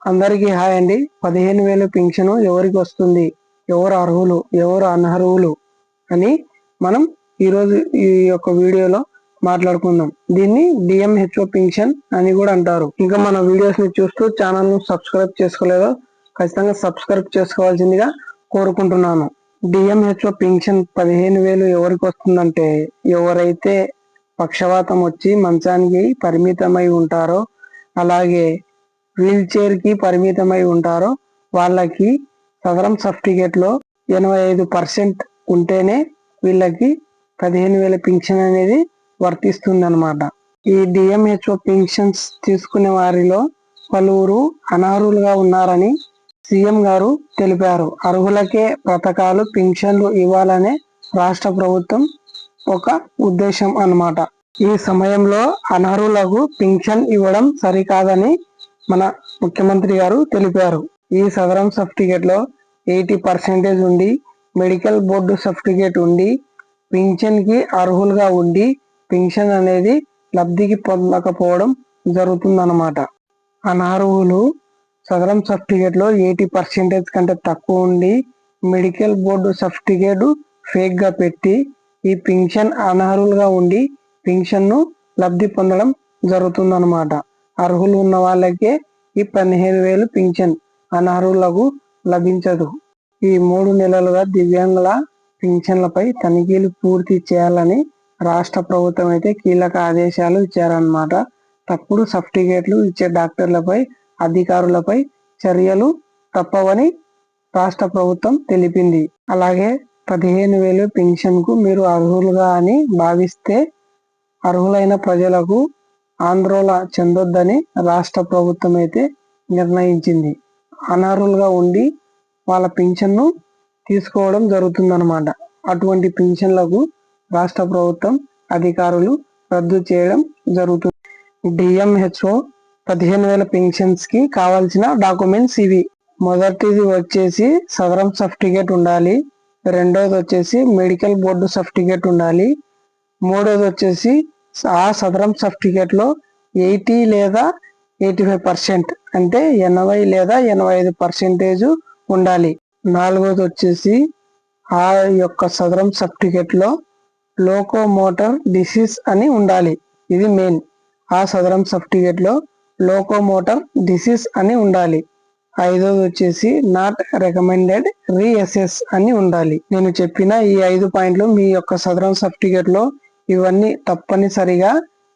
అందరికీ హాయ్ అండి. 15,000 పింఛను ఎవరికి వస్తుంది, ఎవరు అర్హులు, ఎవరు అనర్హులు అని మనం ఈరోజు ఈ యొక్క వీడియోలో మాట్లాడుకుందాం. దీన్ని డిఎంహెచ్ఓ పింఛన్ అని కూడా అంటారు. ఇంకా మన వీడియోస్ ని చూస్తూ ఛానల్ ను సబ్స్క్రైబ్ చేసుకోలేదో ఖచ్చితంగా సబ్స్క్రైబ్ చేసుకోవాల్సిందిగా కోరుకుంటున్నాను. డిఎంహెచ్ఓ పింఛన్ 15,000 ఎవరికి వస్తుందంటే, ఎవరైతే పక్షవాతం వచ్చి మంచానికి పరిమితమై ఉంటారో, అలాగే వీల్ చైర్ కి పరిమితమై ఉంటారో వాళ్ళకి సదరం సర్టిఫికేట్ లో 85% ఉంటేనే వీళ్ళకి 15,000 పింఛన్ అనేది వర్తిస్తుంది అనమాట. ఈ డిఎంహెచ్ఓ పింఛన్స్ తీసుకునే వారిలో పలువురు అనర్హులుగా ఉన్నారని సీఎం గారు తెలిపారు. అర్హులకే పథకాలు పింఛన్లు ఇవ్వాలనే రాష్ట్ర ప్రభుత్వం ఒక ఉద్దేశం అన్నమాట. ఈ సమయంలో అనర్హులకు పింఛన్ ఇవ్వడం సరికాదని మన ముఖ్యమంత్రి గారు తెలిపారు. ఈ సదరం సర్టిఫికేట్ లో 80% ఉండి, మెడికల్ బోర్డు సర్టిఫికేట్ ఉండి, పింఛన్ కి అర్హులుగా ఉండి పింఛన్ అనేది లబ్ధికి పొందకపోవడం జరుగుతుందన్నమాట. అనర్హులు సదరం సర్టిఫికేట్ లో 80% కంటే తక్కువ ఉండి, మెడికల్ బోర్డు సర్టిఫికేట్ ఫేక్ గా పెట్టి ఈ పింఛన్ అనర్హులుగా ఉండి పింఛన్ ను లబ్ధి పొందడం జరుగుతుందన్నమాట. అర్హులు ఉన్న వాళ్ళకే ఈ 15,000 పింఛన్, అనర్హులకు లభించదు. ఈ 3 నెలలుగా దివ్యాంగుల పింఛన్లపై తనిఖీలు పూర్తి చేయాలని రాష్ట్ర ప్రభుత్వం అయితే కీలక ఆదేశాలు ఇచ్చారన్నమాట. తప్పుడు సర్టిఫికేట్లు ఇచ్చే డాక్టర్లపై, అధికారులపై చర్యలు తప్పవని రాష్ట్ర ప్రభుత్వం తెలిపింది. అలాగే 15,000 పింఛన్ కు మీరు అర్హులుగా అని భావిస్తే అర్హులైన ప్రజలకు ఆందోళన చెందొద్దని రాష్ట్ర ప్రభుత్వం అయితే నిర్ణయించింది. అనర్హులుగా ఉండి వాళ్ళ పింఛన్ను తీసుకోవడం జరుగుతుందన్నమాట. అటువంటి పింఛన్లకు రాష్ట్ర ప్రభుత్వం అధికారులు రద్దు చేయడం జరుగుతుంది. డిఎంహెచ్ఓ 15,000 పింఛన్స్ కి కావాల్సిన డాక్యుమెంట్స్ ఇవి. మొదటిది వచ్చేసి సదరం సర్టిఫికేట్ ఉండాలి. రెండోది వచ్చేసి మెడికల్ బోర్డు సర్టిఫికేట్ ఉండాలి. మూడోది వచ్చేసి ఆ సదరం సర్టిఫికేట్ లో 80 లేదా 85% అంటే 80 లేదా 85% ఉండాలి. నాలుగోది వచ్చేసి ఆ యొక్క సదరం సర్టిఫికేట్ లో లోకోమోటర్ డిసీజ్ అని ఉండాలి. ఇది మెయిన్. ఆ సదరం సర్టిఫికేట్ లో లోకోమోటర్ డిసీజ్ అని ఉండాలి. ఐదోది వచ్చేసి నాట్ రికమెండెడ్ రీఅసెస్ అని ఉండాలి. నేను చెప్పిన ఈ 5 పాయింట్లు మీ యొక్క సదరం సర్టిఫికేట్ లో ఇవన్నీ తప్పనిసరిగా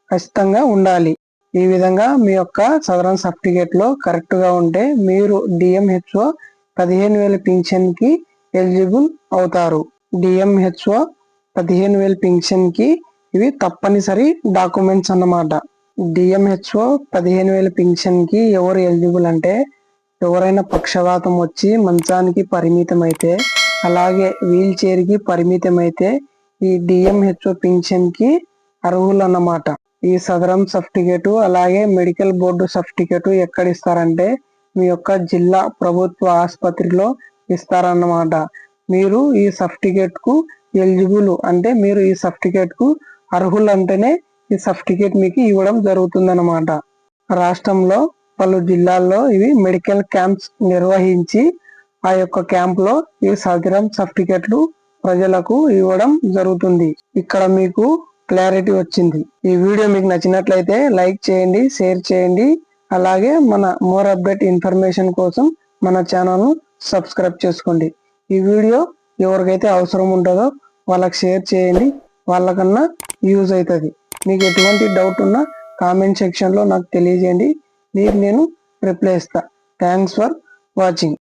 ఖచ్చితంగా ఉండాలి. ఈ విధంగా మీ యొక్క సదరం సర్టిఫికేట్ లో కరెక్ట్ గా ఉంటే మీరు డిఎంహెచ్ఓ 15,000 పింఛన్ కి ఎలిజిబుల్ అవుతారు. డిఎంహెచ్ఓ 15,000 పింఛన్ కి ఇవి తప్పనిసరి డాక్యుమెంట్స్ అన్నమాట. డిఎంహెచ్ఓ 15,000 పింఛన్ కి ఎవరు ఎలిజిబుల్ అంటే, ఎవరైనా పక్షవాతం వచ్చి మంచానికి పరిమితమైతే, అలాగే వీల్ చైర్ కి పరిమితమైతే ఈ డిఎంహెచ్ఓ పింఛన్ కి అర్హులు అన్నమాట. ఈ సదరం సర్టిఫికేట్ అలాగే మెడికల్ బోర్డు సర్టిఫికేట్ ఎక్కడ ఇస్తారంటే మీ యొక్క జిల్లా ప్రభుత్వ ఆసుపత్రిలో ఇస్తారన్నమాట. మీరు ఈ సర్టిఫికేట్ కు ఎలిజిబుల్ అంటే మీరు ఈ సర్టిఫికేట్ కు అర్హులు అంటేనే ఈ సర్టిఫికేట్ మీకు ఇవ్వడం జరుగుతుందన్నమాట. రాష్ట్రంలో పలు జిల్లాల్లో ఇవి మెడికల్ క్యాంప్స్ నిర్వహించి ఆ యొక్క క్యాంప్ లో ఈ సదరం సర్టిఫికేట్లు ప్రజలకు ఇవ్వడం జరుగుతుంది. ఇక్కడ మీకు క్లారిటీ వచ్చింది. ఈ వీడియో మీకు నచ్చినట్లయితే లైక్ చేయండి, షేర్ చేయండి. అలాగే మన మోర్ అప్డేట్ ఇన్ఫర్మేషన్ కోసం మన ఛానల్ ను సబ్స్క్రైబ్ చేసుకోండి. ఈ వీడియో ఎవరికైతే అవసరం ఉంటుందో వాళ్ళకి షేర్ చేయండి. వాళ్ళకన్నా యూజ్ అవుతుంది. మీకు ఎటువంటి డౌట్ ఉన్నా కామెంట్ సెక్షన్ లో నాకు తెలియజేయండి. నేను రిప్లై ఇస్తా. Thanks for watching.